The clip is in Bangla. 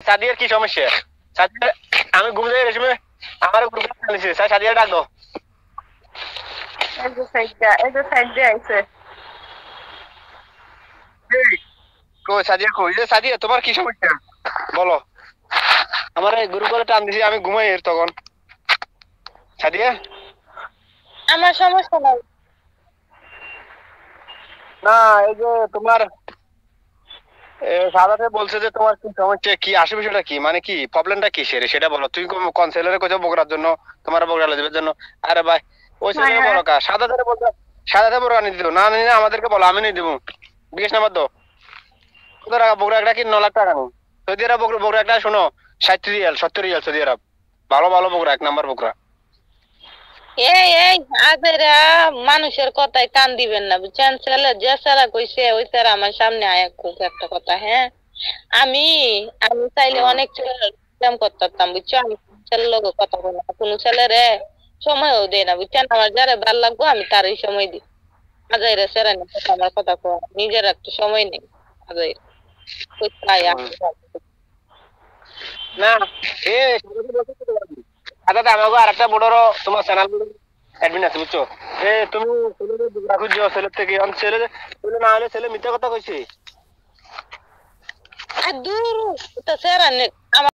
সাদিয়ার কি সমস্যা? সাদিয়া আমি ঘুম থেকে রেশমে আমার গ্রুপে আনিছে সাদিয়া ডাক দাও। এই যে সাইড দিয়ে আইছে। এই কই সাদিয়া কই? এই সাদিয়া তোমার কি সমস্যা বলো? আমার এই গ্রুপে টান দিছি আমি ঘুমাই এর তখন। সাদিয়া আমার সমস্যা নাই। না এই যে তোমার সাদাতে বলছে যে তোমার কি সমস্যা, কি আসে বিষয়টা কি, মানে কি প্রবলেমটা কি সেটা বলো। তুই কোন ছেলেরে কইছো বগুড়ার জন্য, তোমার বগুড়া দিবার জন্য? আরে ভাই ওই হ্যাঁ ছেলেরে হ্যাঁ বলো কা সাদাতে বলছো, সাদাতে বগুড়া নিয়ে দিও না, না আমাদেরকে বলো আমি নিয়ে দিব। বিকাশ নাম্বার দাও। কত টাকা বগুড়া একটা কি 9 লাখ টাকা নেই? সৌদি আরব বগুড়া একটা শোনো 60 রিয়াল 70 রিয়াল সৌদি আরব। ভালো ভালো বগুড়া, 1 নাম্বার বগুড়া। এই আজেরা মানুষের কথায় কান দিবেন না বুঝছেন। ছেলে যে ছেলে কইছে ওই ছেলে আমার সামনে আয়া খুব একটা কথা। হ্যাঁ, আমি আমি চাইলে হুম অনেক ছেলে প্রেম করতাম বুঝছো। আমি ছেলের লোক কথা বলি না, কোনো ছেলেরে সময়ও দেয় না বুঝছেন। আমার যারা ভাল লাগবো আমি তারই সময় দিই। আজাইরা সেরা না কথা, আমার কথা কো নিজের একটা সময় নেই। আজাইরা কই তাই হুম। না এ সাদাতে আমাকে আর একটা বড় তোমার চ্যানেল অ্যাডমিন আছে বুঝছো। তুমি ছেলেদের বগুড়া খুঁজছো, ছেলের থেকে ছেলে ছেলে না হলে ছেলে মিথ্যা কথা কইছে। আর দূর তো সেরা